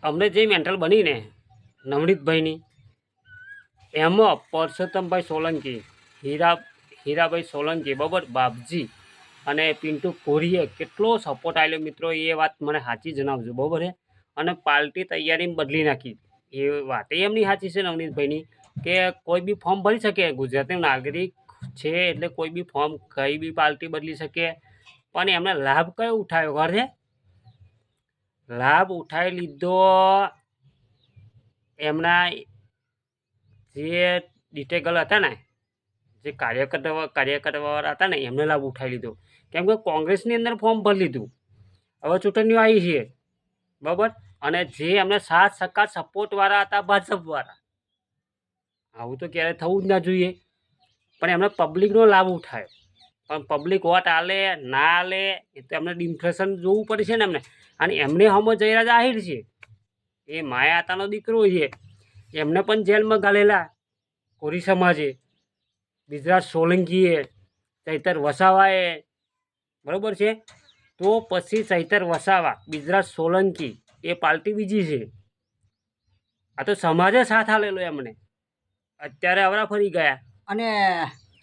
અમને જે મેન્ટલ બની ને નવનીતભાઈની, એમાં પરસોત્તમભાઈ સોલંકી, હીરાભાઈ સોલંકી, બરાબર, બાપજી અને પિન્ટુ કોરીએ કેટલો સપોર્ટ આવેલો મિત્રો, એ વાત મને સાચી જણાવજો, બરાબર છે. અને પાર્ટી તૈયારી બદલી નાખી, એ વાત એમની સાચી છે નવનીતભાઈની, કે કોઈ બી ફોર્મ ભરી શકે, ગુજરાતનો નાગરિક છે એટલે કોઈ બી ફોર્મ કઈ બી પાર્ટી બદલી શકે. પણ એમને લાભ કયો ઉઠાવ્યો ખબર છે? લાભ ઉઠાવી લીધો એમના જે ડિટેગલ હતા ને, જે કાર્યકર્તાવાળા હતા ને, એમને લાભ ઉઠાવી લીધો. કેમ કે કોંગ્રેસની અંદર ફોર્મ ભરી લીધું, હવે ચૂંટણીઓ આવી છે, બરાબર. અને જે એમને 7% સપોર્ટવાળા હતા ભાજપવાળા, આવું તો ક્યારે થવું જ ના જોઈએ. પણ એમને પબ્લિકનો લાભ ઉઠાવ્યો. પણ પબ્લિક વોટ આલે ના આલે એ તો એમને ઇન્ફ્લેશન જોવું પડશે ને એમને. અને એમને હમો જયરાજ આહિર છે, એ માયાતાનો દીકરો છે, એમને પણ જેલમાં ગાલેલા કોરી સમાજે, બિજરાજ સોલંકીએ, ચૈતર વસાવાએ, બરાબર છે. તો પછી ચૈતર વસાવા, બિજરાજ સોલંકી એ પાર્ટી બીજી છે. આ તો સમાજે સાથ આલેલો એમને, અત્યારે અવરા ફરી ગયા. અને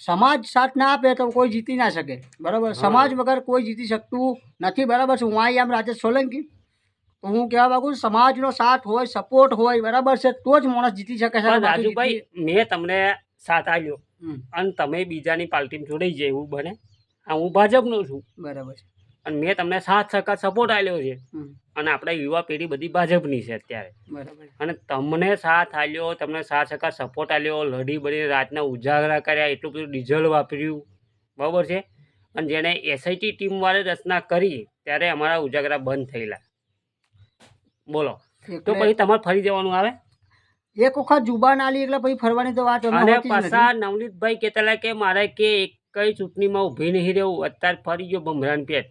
સમાજ સાથ ના આપે તો કોઈ જીતી ના શકે, બરાબર. સમાજ વગર કોઈ જીતી શકતું નથી, બરાબર છે. હું આઈ એમ રાજેશ સોલંકી, તો હું કહેવા માગું સમાજનો સાથ હોય, સપોર્ટ હોય, બરાબર છે, તો જ માણસ જીતી શકે છે. રાજુભાઈ, મેં તમને સાથ આપ્યો અને તમે બીજાની પાર્ટીમાં જોડાઈ જાય એવું બને. હું ભાજપનો છું, બરાબર છે. અને મેં તમને 7% સપોર્ટ આપ્યો છે. અને આપણા યુવા પેઢી બધી ભાજપની છે અત્યારે, બરાબર. અને તમને સાથ આપ્યો, તમને 7% સપોર્ટ આપ્યો, લડી બડી રાતના ઉજાગરા કર્યા, એટલું બધું ડીઝલ વાપર્યું, બરાબર છે. અને જેને એસઆઈટી ટીમવાળે રચના કરી ત્યારે અમારા ઉજાગરા બંધ થયેલા, બોલો. તો પછી તમારે ફરી જવાનું આવે? એક વખત જુબાન આલી એટલે પછી ફરવાની તો વાત. અને પાછા નવનીતભાઈ કહેતા કે મારે કે એક કઈ ચૂંટણીમાં ઊભી નહીં રહેવું, અત્યારે ફરી ગયો ભમરાન પેટ.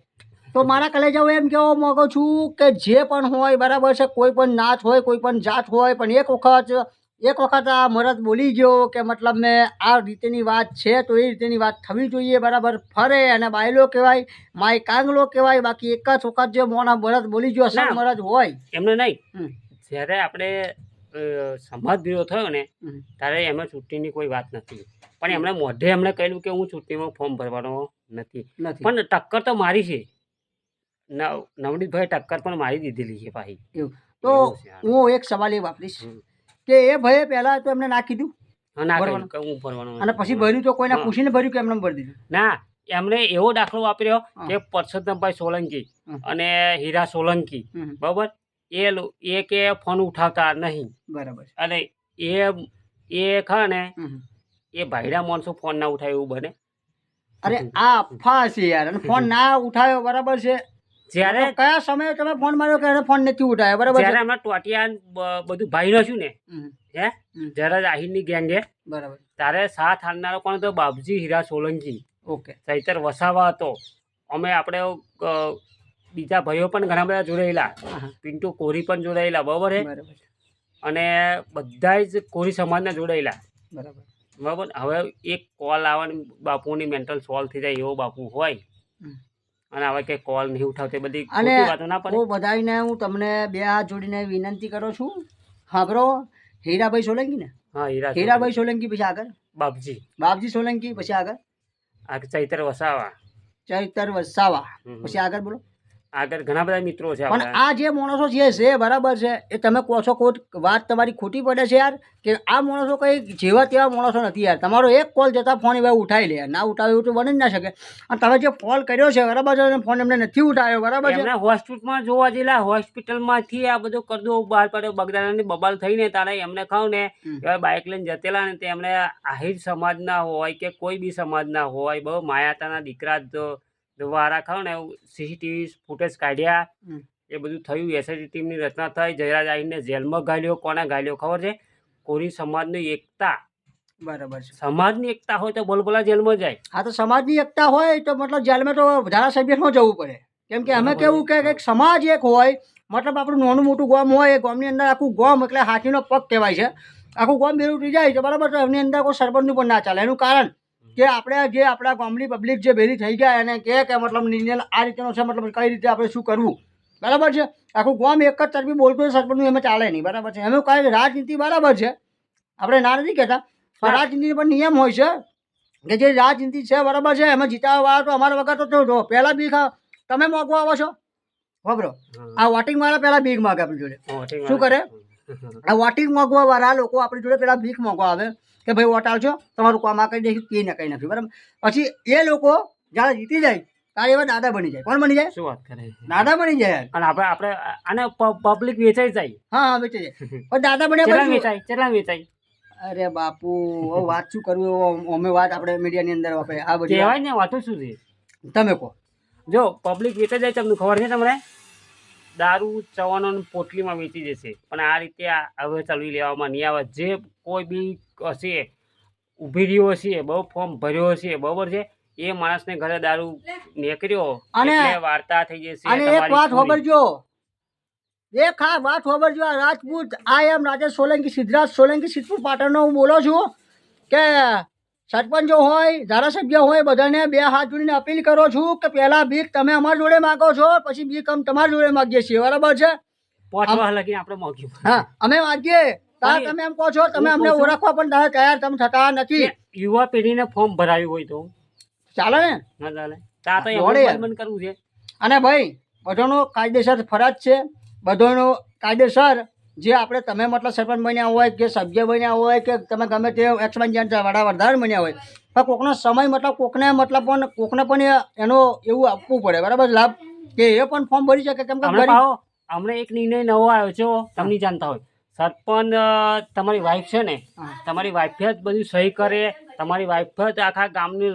તો મારા કલેજાઓ એમ કહેવા માંગુ છું કે જે પણ હોય, બરાબર છે, કોઈ પણ નાત હોય, કોઈ પણ જાત હોય, પણ એક વખત આ મરદ બોલી ગયો કે મતલબ મેં આ રીતેની વાત છે તો એ રીતેની વાત થવી જોઈએ, બરાબર. ફરે અને બાયલો કહેવાય, માય કાંગલો કહેવાય. બાકી એક જ વખત જે મોણા મરદ બોલી ગયો, અસલ મરદ હોય એમને નહીં. જ્યારે આપણે સમાજ વિરોધ થયો ને ત્યારે એમાં ચૂંટણીની કોઈ વાત નથી, પણ એમણે મોઢે એમણે કહ્યું કે હું ચૂંટણીમાં ફોર્મ ભરવાનો નથી. પણ ટક્કર તો મારી છે, નવનીતભાઈ ટક્કર પણ મારી દીધેલી છે પાછી. તો હું એક સવાલ એ વાપરીશ કે એ ભાઈએ પહેલા તો એમને ના કીધું અને પછી ભર્યું તો કોઈને પૂછીને ભર્યું કે એમને ભરી દીધું? ના, એમણે એવો દાખલો વાપર્યો કે પરસોત્તમભાઈ સોલંકી અને હીરા સોલંકી, બરાબર, એ કે ફોન ઉઠાવતા નહીં, બરાબર. અને એ ખા ને એ ભાઈડા માણસો ફોન ના ઉઠાવે એવું બને. અરે આ અફવા છે યાર. અને ફોન ના ઉઠાવ્યો, બરાબર છે. જ્યારે કયા સમયે તમે ફોન માર્યો કે એને ફોન નથી ઉઠાવ્યો? બરાબર. જ્યારે અમે ટોટિયા બધું ભાઈ રહ્યું ને, હે, જ્યારે આહિરની ગેંગે, બરાબર, ત્યારે સાથ હાલનારો કોણ હતો? બાપજી હીરા સોલંકી. ઓકે. ચૈતર વસાવા હતો. અમે આપણે બીજા ભાઈઓ પણ ઘણા બધા જોડાયેલા, પિન્ટુ કોરી પણ જોડાયેલા, બરાબર છે. અને બધા જ કોરી સમાજના જોડાયેલા, બરાબર, બરાબર. હવે એક કોલ આવવાની બાપુની મેન્ટલ સોલ્વ થઈ જાય એવો બાપુ હોય, અને હવે કે કોલ નહીં ઉઠાવતી બધી ખોટી વાતો ના પડે. હું બધાને હું તમને બે હાથ જોડીને વિનંતી કરું છું, સાંભળો. હીરાભાઈ સોલંકી ને? હા, હીરાભાઈ સોલંકી. પછી આગળ બાપજી સોલંકી. પછી આગળ ચૈતર વસાવા. પછી આગળ બોલો. આગળ ઘણા બધા મિત્રો છે. પણ આ જે માણસો છે, બરાબર છે, એ તમે કહો છો વાત તમારી ખોટી પડે છે યાર, કે આ માણસો કઈ જેવા તેવા માણસો નથી યાર. તમારો એક કોલ જતા ફોન એવા ઉઠાવી લે, ના ઉઠાવે એવું તો બની જ ના શકે. અને તમે જે કોલ કર્યો છે, બરાબર છે, ફોન એમને નથી ઉઠાવ્યો, બરાબર છે. હોસ્પિટલમાં જોવા જેલા, હોસ્પિટલમાંથી આ બધો કરદો બહાર પડ્યો, બગદાણાની બબાલ થઈને તારે એમને ખાવ ને બાઇક લઈને જતેલા ને, તે એમને આહિર સમાજના હોય કે કોઈ બી સમાજના હોય, બહુ માયાતાના દીકરા વાળા ખાવ ને સીસીટીવી ફૂટેજ કાઢ્યા, એ બધું થયું. એસઆઈટી ટીમની રચના થઈ, જયરાજ આહિરને જેલમાં ગાલ્યો. કોને ગાલ્યો ખબર છે? કોરી સમાજની એકતા, બરાબર છે. સમાજની એકતા હોય તો બોલબોલા જેલમાં જાય. હા, તો સમાજની એકતા હોય તો મતલબ જેલમાં તો ધારાસભ્યમાં જવું પડે. કેમ કે અમે કેવું કે એક સમાજ એક હોય, મતલબ આપણું નાનું મોટું ગામ હોય, એ ગામની અંદર આખું ગામ એટલે હાથીનો પગ કહેવાય છે. આખું ગામ ભેરું થઈ જાય છે, બરાબર. તો એમની અંદર કોઈ સરપંચનું પણ ના ચાલે. એનું કારણ કે આપણે જે આપણા ગામની પબ્લિક જે ભેરી થઈ ગયા એને કે મતલબ નિર્ણય આ રીતેનો છે, મતલબ કઈ રીતે આપણે શું કરવું, બરાબર છે. આખું ગામ એક જ તરફી બોલતું હોય સરપંચનું એમાં ચાલે નહીં, બરાબર છે. એમાં કાંઈ રાજનીતિ બરાબર છે, આપણે ના નથી કહેતા, પણ રાજનીતિ પણ નિયમ હોય છે કે જે રાજનીતિ છે બરાબર છે, એમાં જીતાવા તો અમારા વગર તો જો પહેલાં બીક તમે મોગવા આવો છો ખબરો, આ વોટિંગ વાળા પહેલાં બીક માગે આપણી જોડે. શું કરે? આ વોટિંગ મોગવા વાળા લોકો આપણી જોડે પહેલાં ભીખ મોગવા આવે કે ભાઈ વોટ આવજો, તમારું કામ આ કરી દઈશું, કંઈ ને કંઈ નથી, બરાબર. પછી એ લોકો જ્યારે જીતી જાય ત્યારે એવા દાદા બની જાય. કોણ બની જાય? શું વાત કરે? દાદા બની જાય. અને આપણે અને પબ્લિક વેચાઈ જાય. હા વેચાઈ જાય. પણ દાદા બન્યા કેટલા પછી વેચાય? કેટલા વેચાય? અરે બાપુ હવે વાત શું કરવી, અમે વાત આપણે મીડિયાની અંદર આપણે આ બધી કહેવાય ને વાતો શું છે? તમે કહો. જો પબ્લિક વેચાઈ જાય તમને ખબર છે તમને? દારૂ ચવાનો પોટલીમાં વેચી જશે, પણ આ રીતે હવે ચલવી લેવામાં નહીં આવે. જે કોઈ બી હશે ઊભી રહ્યો હશે, બહુ ફોર્મ ભર્યો હશે, બરાબર છે, એ માણસને ઘરે દારૂ નીકળ્યો એટલે વાર્તા થઈ જશે. અને એક વાત ખબરજો, એક હા વાત ખબરજો, આ રાજપૂત આઈ એમ રાજેશ સોલંકી, સિદ્ધરાજ સોલંકી, સિદ્ધપુર પાટણનો હું બોલો છું કે સરપંચો હોય, ધારાસભ્ય હોય, બધાને બે હાથ જોડીને અપીલ કરો છું કે પહેલાં ભીખ તમે અમારી જોડે માગો છો, પછી ભીખ અમે તમારી જોડે માગીએ છીએ, બરાબર છે. પહોંચવા લગીને આપણે મોંઘી. હા અમે માગીએ તાર તમે એમ કહો છો, તમે અમને ઓળખવા પણ તૈયાર તમે થતા નથી. યુવા પેઢીને ફોર્મ ભરાયું હોય તો ચાલે ને? ના ચાલે. તા તો એમ બંધ કરવું છે. અને ભાઈ બધાનો કાયદેસર ફરજ છે, બધાનો કાયદેસર જે આપણે તમે મતલબ સરપંચ બન્યા હોય કે સભ્ય બન્યા હોય કે તમે ગમે તે એક્સપેન્જન્ટ વડાપ્રધાન બન્યા હોય, પણ કોકનો સમય મતલબ કોકને પણ એનો એવું આપવું પડે, બરાબર, લાભ કે એ પણ ફોર્મ ભરી શકે. કેમ કે હમણાં એક નિર્ણય નવો આવ્યો છે, તમને જાણતા હોય, સરપંચ તમારી વાઈફ છે ને, તમારી વાઈફે જ બધું સહી કરે, તમારી વાઈફ જ આખા ગામની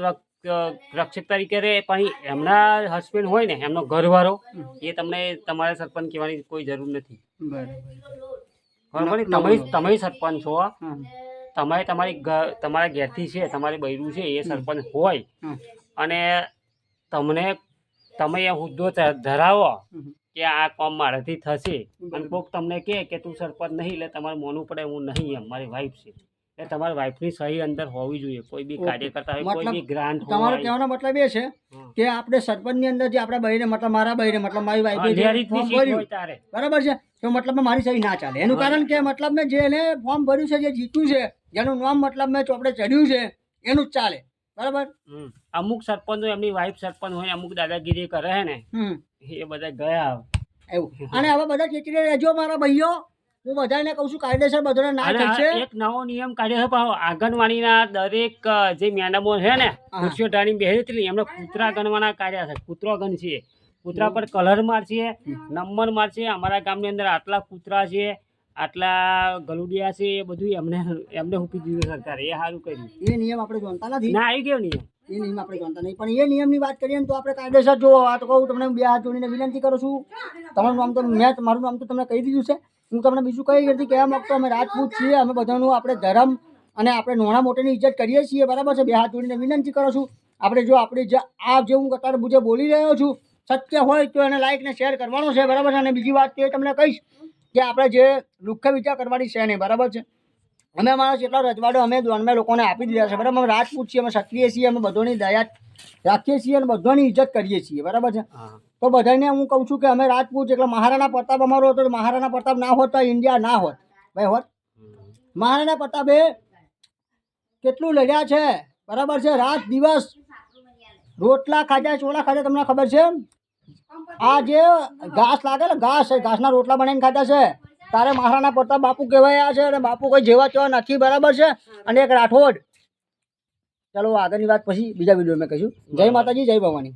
રક્ષક તરીકે રહે, પણ એમના હસબન્ડ હોય ને એમનો ઘરવાળો, એ તમને તમારે સરપંચ કહેવાની કોઈ જરૂર નથી. બરાબર? તમે સરપંચ છો, તમે તમારા ઘેરથી છે, તમારી બૈરું છે એ સરપંચ હોય અને તમે એ હોદ્દો ધરાવો કે આ કામ મારાથી થશે, અને કોઈક તમને કે તું સરપંચ નહીં, એટલે તમારે માનવું પડે હું નહીં, એમ મારી વાઈફ છે, એટલે તમારી વાઈફની સહી અંદર હોવી જોઈએ. કોઈ બી કાર્યકર્તા હોય, કોઈ બી ગ્રાન્ટ હોય. તમારો કહેવાનો મતલબ એ છે કે આપણે સરપંચની અંદર જે આપણા બહેને મતલબ મારા બહેને મતલબ મારી વાઈફે ફોર્મ ભર્યું, બરાબર છે, તો મતલબ મારી સહી ના ચાલે. એનું કારણ કે મતલબ મેં જેને ફોર્મ ભર્યું છે, જે જીત્યું છે, જેનું નામ મતલબ મેં ચોપડે ચડ્યું છે, એનું જ ચાલે, બરાબર. અમુક સરપંચો એમની વાઈફ સરપંચ હોય, અમુક દાદાગીરી કરે છે ને, એ બધા ગયા એવું. અને હવે બધા ચેતરી રહેજો મારા ભાઈઓ, હું બધાને કહું છું કાયદેસર બધાને ના થશે. એક નવો નિયમ કાઢ્યો છે, આંગણવાડીના દરેક જે મેડમો છે ને, ખુરશીઓ ઢાળીને બેસી એમને કૂતરા ગણવાના કાઢ્યા છે. કૂતરો ગણ છે, કૂતરા પર કલર મારશે, નંબર મારશે, અમારા ગામની અંદર આટલા કૂતરા છે, આટલા ગલુડિયા છે, એ બધું એમને મૂકી દીધું સરકારે. એ સારું કર્યું. એ નિયમ આપણે જાણતા નથી. ના આવી ગયો નિયમ. એ નિયમ આપણે જાણતા નહીં, પણ એ નિયમની વાત કરીએ ને તો આપણે કાયદેસર જો આ તો કહું તમને બે હાથ જોડીને વિનંતી કરું છું. તમારું નામ તો મારું નામ તો તમને કહી દીધું છે. હું તમને બીજું કઈ નથી કહેવા માંગતો. અમે રાજપૂત છીએ, અમે બધાનું આપણે ધર્મ અને આપણે નાના મોટાની ઇજ્જત કરીએ છીએ, બરાબર છે. બે હાથ જોડીને વિનંતી કરું છું. આપણે જો આપણી જે હું અત્યારે જે બોલી રહ્યો છું સત્ય હોય તો એને લાઈક ને શેર કરવાનો છે, બરાબર છે. અને બીજી વાત તો એ તમને કહીશ કે આપણે જે લુખ્ખે વિચાર કરવાની છે નહીં, બરાબર છે. અમે અમારા જેટલા રજવાડો અમે લોકોને આપી દીધા છે, બરાબર. અમે રાજપૂત છીએ, અમે સક્રિય છીએ, અમે બધાની દયા રાખીએ છીએ અને બધાની ઇજ્જત કરીએ છીએ, બરાબર છે. તો બધાને હું કહું છું કે અમે રાજપૂત એટલે મહારાણા પ્રતાપ અમારો હતો, મહારાણા પ્રતાપ ના હોત તો ઇન્ડિયા ના હોત, ભાઈ હોત. મહારાણા પ્રતાપે કેટલું લડ્યા છે, બરાબર છે. રાત દિવસ રોટલા ખાધા, ચોળા ખાધા, તમને ખબર છે. આ જે ઘાસ લાગે ને, ઘાસના રોટલા બનાવીને ખાધા છે, તારે મહારાણા પ્રતાપ બાપુ કહેવાયા છે. અને બાપુ કોઈ જેવા તેવા નથી, બરાબર છે. અને એક રાઠોડ. ચલો આગળની વાત પછી બીજા વિડીયોમાં કહીશું. જય માતાજી, જય ભવાની.